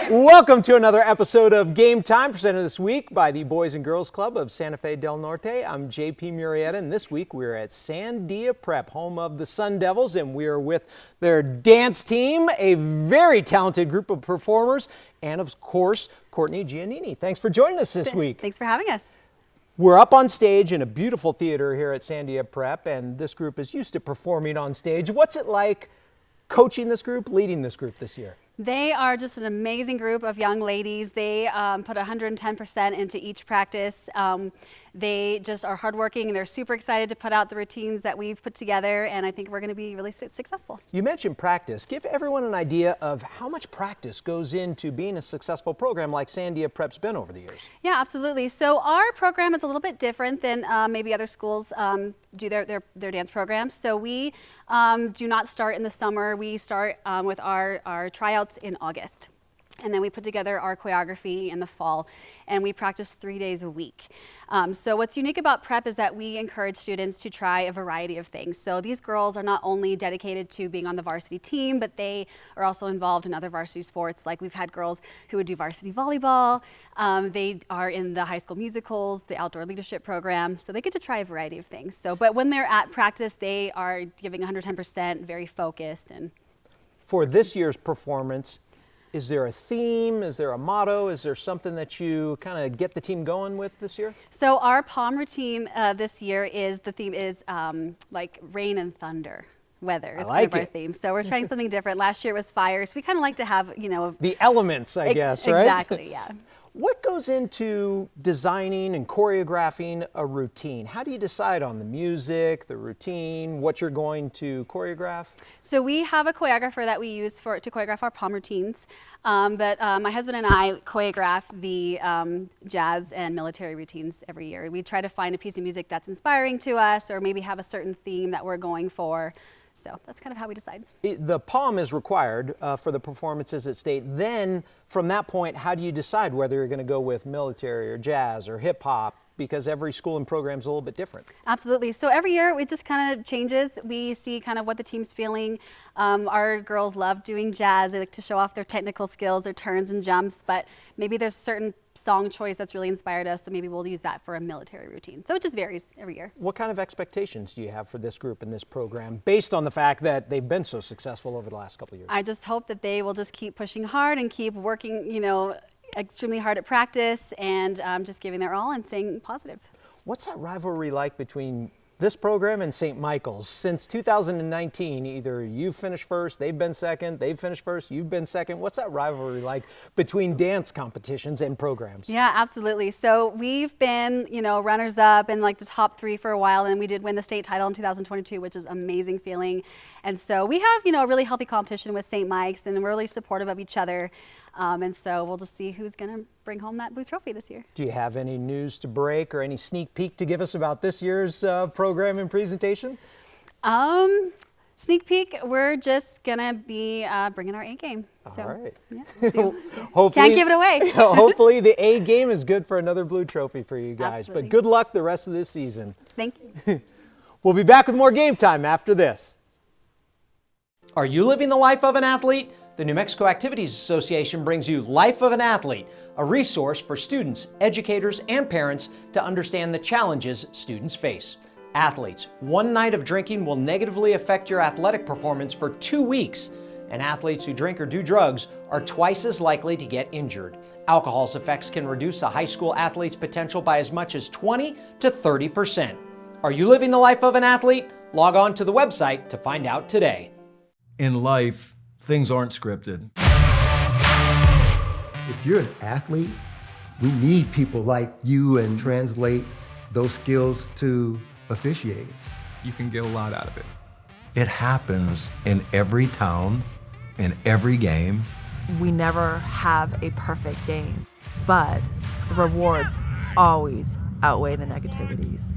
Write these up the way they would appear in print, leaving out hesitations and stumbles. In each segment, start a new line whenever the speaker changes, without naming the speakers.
Welcome to another episode of Game Time, presented this week by the Boys and Girls Club of Santa Fe del Norte. I'm JP Murrieta, and this week we're at Sandia Prep, home of the Sun Devils, and we are with their dance team, a very talented group of performers, and of course, Courtney Giannini. Thanks for joining us this week.
Thanks for having us.
We're up on stage in a beautiful theater here at Sandia Prep, and this group is used to performing on stage. What's it like coaching this group, leading this group this year?
They are just an amazing group of young ladies. They put 110% into each practice. They just are hardworking, and they're super excited to put out the routines that we've put together, and I think we're going to be really successful.
You mentioned practice. Give everyone an idea of how much practice goes into being a successful program like Sandia Prep's been over the years.
Yeah, absolutely. So our program is a little bit different than maybe other schools do their dance programs. So we do not start in the summer. We start with our tryouts in August. And then we put together our choreography in the fall, and we practice 3 days a week. So what's unique about prep is that we encourage students to try a variety of things. So these girls are not only dedicated to being on the varsity team, but they are also involved in other varsity sports. Like we've had girls who would do varsity volleyball. They are in the high school musicals, the outdoor leadership program. So they get to try a variety of things. So, but when they're at practice, they are giving 110%, very focused. And
for this year's performance, is there a theme? Is there a motto? Is there something that you kind of get the team going with this year?
So our palm routine this year the theme is like rain and thunder. Weather is kind of our theme. So we're trying something different. Last year it was fire, so we kind of like to have,
the elements, I guess, right?
Exactly, yeah.
What goes into designing and choreographing a routine? How do you decide on the music, the routine, what you're going to choreograph?
So we have a choreographer that we use to choreograph our palm routines, but my husband and I choreograph the jazz and military routines every year. We try to find a piece of music that's inspiring to us, or maybe have a certain theme that we're going for. So that's kind of how we decide.
The palm is required for the performances at state. Then from that point, how do you decide whether you're going to go with military or jazz or hip hop? Because every school and program is a little bit different. Absolutely.
So every year it just kind of changes. We see kind of what the team's feeling. Our girls love doing jazz. They like to show off their technical skills, their turns and jumps, but maybe there's a certain song choice that's really inspired us, so maybe we'll use that for a military routine. So it just varies every year.
What kind of expectations do you have for this group and this program based on the fact that they've been so successful over the last couple of years?
I just hope that they will just keep pushing hard and keep working, extremely hard at practice, and just giving their all and staying positive.
What's that rivalry like between this program and St. Michael's? Since 2019, either you finished first, they've been second, they've finished first, you've been second. What's that rivalry like between dance competitions and programs?
Yeah, absolutely. So we've been, runners up and like the top 3 for a while, and we did win the state title in 2022, which is an amazing feeling. And so we have, a really healthy competition with St. Mike's, and we're really supportive of each other. And so we'll just see who's going to bring home that blue trophy this year.
Do you have any news to break or any sneak peek to give us about this year's program and presentation?
Sneak peek, we're just going to be bringing our A game. So,
all right.
Yeah,
hopefully,
can't give it away.
Hopefully the A game is good for another blue trophy for you guys.
Absolutely.
But good luck the rest of this season.
Thank you.
We'll be back with more Game Time after this. Are you living the life of an athlete? The New Mexico Activities Association brings you Life of an Athlete, a resource for students, educators, and parents to understand the challenges students face. Athletes, one night of drinking will negatively affect your athletic performance for 2 weeks, and athletes who drink or do drugs are twice as likely to get injured. Alcohol's effects can reduce a high school athlete's potential by as much as 20 to 30%. Are you living the life of an athlete? Log on to the website to find out today.
In life, things aren't scripted.
If you're an athlete, we need people like you and translate those skills to officiating.
You can get a lot out of it.
It happens in every town, in every game.
We never have a perfect game, but the rewards always outweigh the negativities.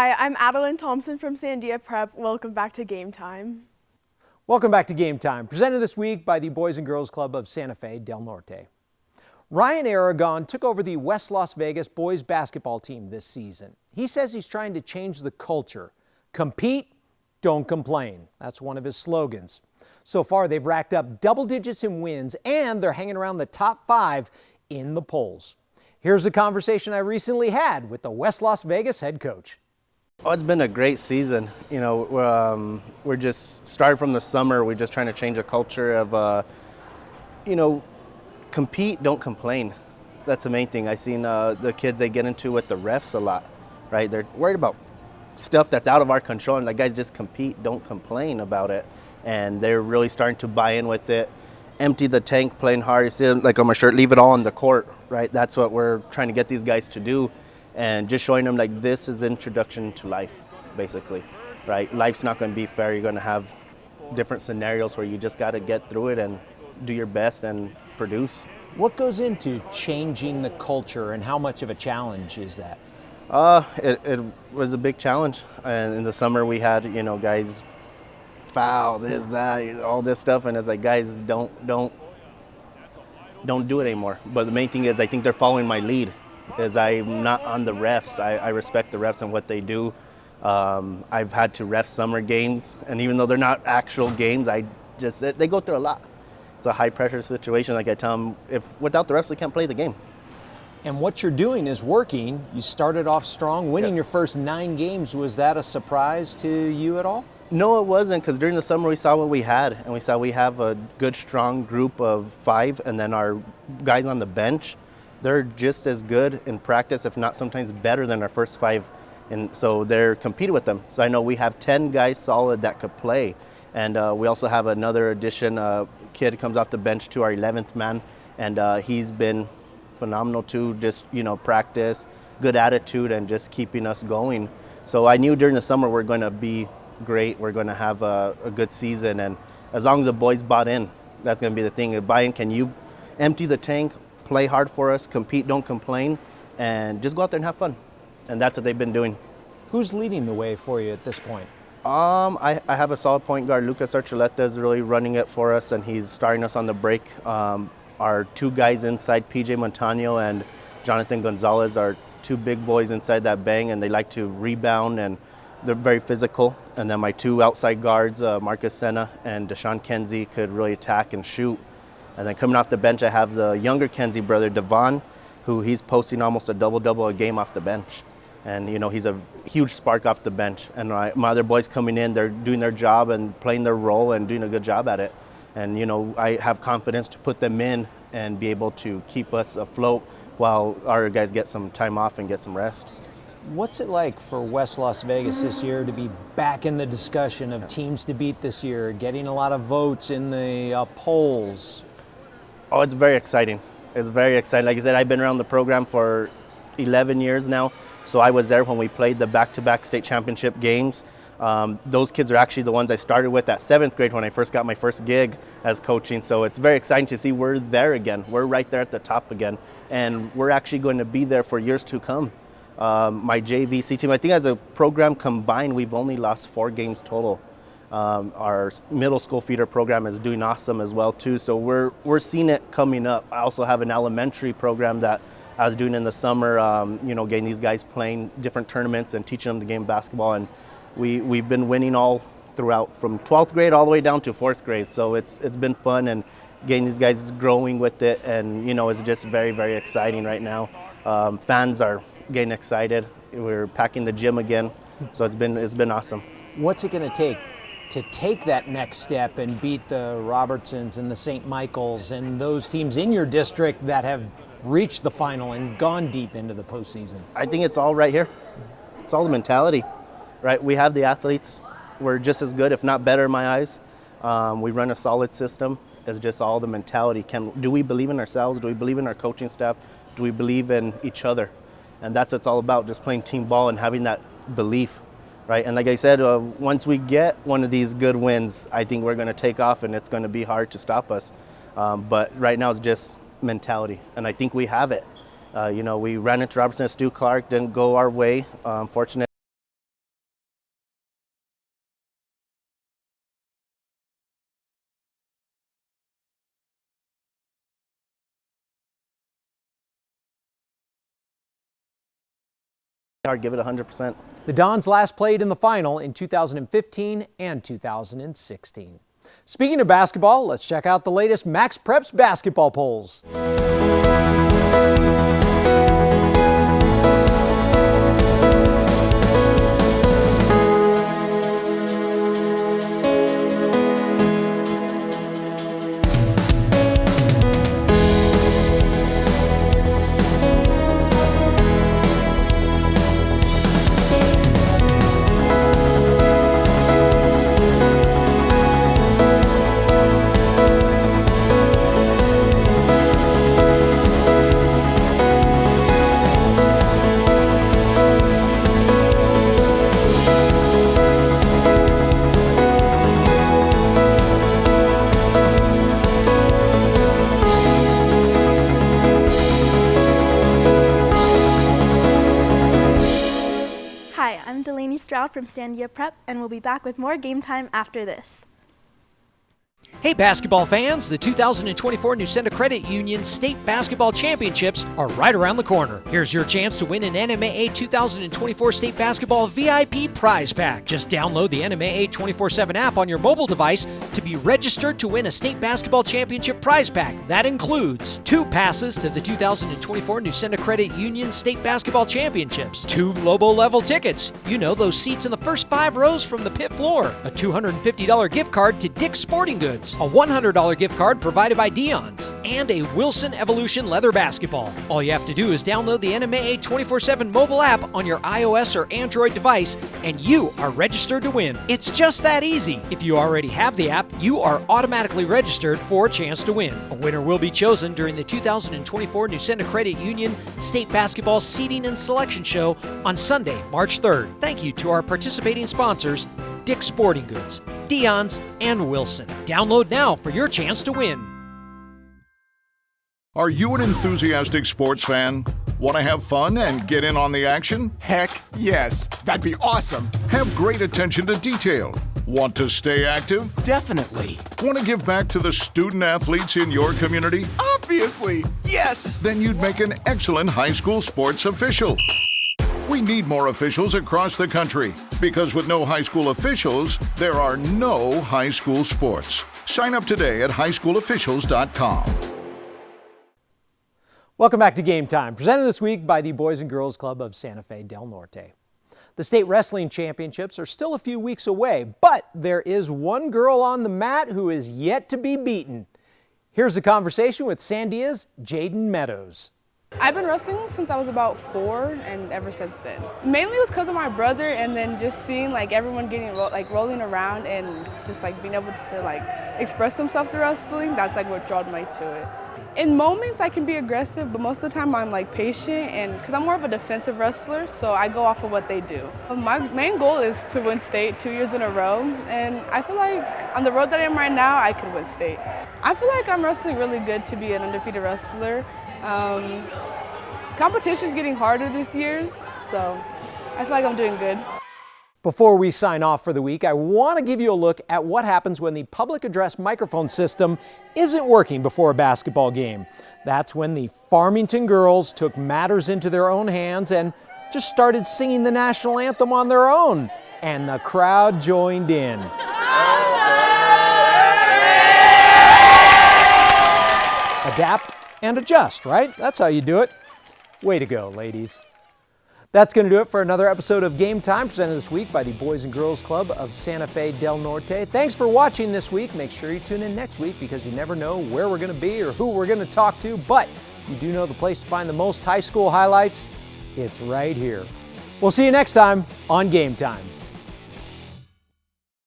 Hi, I'm Adeline Thompson from Sandia Prep. Welcome back to Game Time.
Welcome back to Game Time, presented this week by the Boys and Girls Club of Santa Fe del Norte. Ryan Aragon took over the West Las Vegas boys basketball team this season. He says he's trying to change the culture. Compete, don't complain. That's one of his slogans. So far, they've racked up double digits in wins, and they're hanging around the top 5 in the polls. Here's a conversation I recently had with the West Las Vegas head coach.
Oh, it's been a great season. You know, we're just started from the summer. We're just trying to change a culture of, compete, don't complain. That's the main thing. I've seen the kids, they get into with the refs a lot, right? They're worried about stuff that's out of our control, and like, guys, just compete, don't complain about it. And they're really starting to buy in with it. Empty the tank, playing hard. You see, like on my shirt, leave it all on the court, right? That's what we're trying to get these guys to do. And just showing them like this is introduction to life, basically, right? Life's not going to be fair. You're going to have different scenarios where you just got to get through it and do your best and produce.
What goes into changing the culture, and how much of a challenge is that?
It was a big challenge. And in the summer we had, guys foul, this, that, all this stuff. And it's like, guys, don't do it anymore. But the main thing is I think they're following my lead. Is I'm not on the refs. I respect the refs and what they do. I've had to ref summer games, and even though they're not actual games, they go through a lot. It's a high pressure situation. Like I tell them, if without the refs, they can't play the game.
And what you're doing is working. You started off strong, winning your first 9 games. Was that a surprise to you at all?
No, it wasn't, because during the summer we saw what we had, and we saw we have a good, strong group of 5, and then our guys on the bench, they're just as good in practice, if not sometimes better than our first 5. And so they're competing with them. So I know we have 10 guys solid that could play. And we also have another addition, kid comes off the bench to our 11th man. And he's been phenomenal too, just, practice, good attitude, and just keeping us going. So I knew during the summer we're going to be great. We're going to have a good season. And as long as the boys bought in, that's going to be the thing. Buy in, can you empty the tank? Play hard for us, compete, don't complain, and just go out there and have fun. And that's what they've been doing.
Who's leading the way for you at this point?
I have a solid point guard. Lucas Archuleta is really running it for us, and he's starting us on the break. Our 2 guys inside, PJ Montano and Jonathan Gonzalez, are 2 big boys inside that bang, and they like to rebound, and they're very physical. And then my 2 outside guards, Marcus Senna and Deshaun Kenzie, could really attack and shoot. And then coming off the bench, I have the younger Kenzie brother, Devon, who he's posting almost a double-double a game off the bench. And, he's a huge spark off the bench. And my other boys coming in, they're doing their job and playing their role and doing a good job at it. And, I have confidence to put them in and be able to keep us afloat while our guys get some time off and get some rest.
What's it like for West Las Vegas this year to be back in the discussion of teams to beat this year, getting a lot of votes in the polls?
Oh, it's very exciting. It's very exciting. Like I said, I've been around the program for 11 years now. So I was there when we played the back-to-back state championship games. Those kids are actually the ones I started with at 7th grade when I first got my first gig as coaching. So it's very exciting to see we're there again. We're right there at the top again. And we're actually going to be there for years to come. My JVC team, I think as a program combined, we've only lost 4 games total. Our middle school feeder program is doing awesome as well too. So we're seeing it coming up. I also have an elementary program that I was doing in the summer, getting these guys playing different tournaments and teaching them the game of basketball. And we've been winning all throughout, from 12th grade all the way down to 4th grade. So it's been fun, and getting these guys growing with it. And, it's just very, very exciting right now. Fans are getting excited. We're packing the gym again. So it's been awesome.
What's it going to take that next step and beat the Robertsons and the St. Michaels and those teams in your district that have reached the final and gone deep into the postseason?
I think it's all right here. It's all the mentality, right? We have the athletes. We're just as good, if not better in my eyes. We run a solid system. It's just all the mentality. Do we believe in ourselves? Do we believe in our coaching staff? Do we believe in each other? And that's what it's all about, just playing team ball and having that belief, right? And like I said, once we get one of these good wins, I think we're going to take off, and it's going to be hard to stop us. But right now it's just mentality, and I think we have it. We ran into Robertson and Stu Clark, didn't go our way. Unfortunately, hard, give it 100%.
The Dons last played in the final in 2015 and 2016. Speaking of basketball, let's check out the latest Max Preps basketball polls.
From Sandia Prep, and we'll be back with more game time after this.
Hey basketball fans, the 2024 Newsenda Credit Union State Basketball Championships are right around the corner. Here's your chance to win an NMAA 2024 State Basketball VIP prize pack. Just download the NMAA 24/7 app on your mobile device to be registered to win a State Basketball Championship prize pack. That includes 2 passes to the 2024 Newsenda Credit Union State Basketball Championships, 2 Lobo level tickets, you know, those seats in the first 5 rows from the pit floor, a $250 gift card to Dick's Sporting Goods, a $100 gift card provided by Dion's, and a Wilson Evolution leather basketball. All you have to do is download the NMAA 24/7 mobile app on your iOS or Android device, and you are registered to win. It's just that easy. If you already have the app, you are automatically registered for a chance to win. A winner will be chosen during the 2024 Newsenda Credit Union State Basketball Seating and Selection Show on Sunday, March 3rd. Thank you to our participating sponsors, Dick's Sporting Goods, Dion's, and Wilson. Download now for your chance to win.
Are you an enthusiastic sports fan? Want to have fun and get in on the action?
Heck yes, that'd be awesome.
Have great attention to detail. Want to stay active?
Definitely.
Want to give back to the student athletes in your community?
Obviously, yes.
Then you'd make an excellent high school sports official. We need more officials across the country, because with no high school officials, there are no high school sports. Sign up today at highschoolofficials.com.
Welcome back to Game Time, presented this week by the Boys and Girls Club of Santa Fe del Norte. The state wrestling championships are still a few weeks away, but there is one girl on the mat who is yet to be beaten. Here's a conversation with Sandia's Jaden Meadows.
I've been wrestling since I was about 4 and ever since then. Mainly it was because of my brother, and then just seeing like everyone getting rolling around and just like being able to like express themselves through wrestling. That's like what drew me to it. In moments I can be aggressive, but most of the time I'm like patient, and because I'm more of a defensive wrestler, so I go off of what they do. My main goal is to win state 2 years in a row, and I feel like on the road that I am right now, I could win state. I feel like I'm wrestling really good to be an undefeated wrestler. Competition's getting harder this year, so I feel like I'm doing good.
Before we sign off for the week, I want to give you a look at what happens when the public address microphone system isn't working before a basketball game. That's when the Farmington girls took matters into their own hands and just started singing the national anthem on their own, and the crowd joined in. Adapt and adjust, right? That's how you do it. Way to go, ladies. That's going to do it for another episode of Game Time, presented this week by the Boys and Girls Club of Santa Fe del Norte. Thanks for watching this week. Make sure you tune in next week, because you never know where we're going to be or who we're going to talk to, but you do know the place to find the most high school highlights. It's right here. We'll see you next time on Game Time.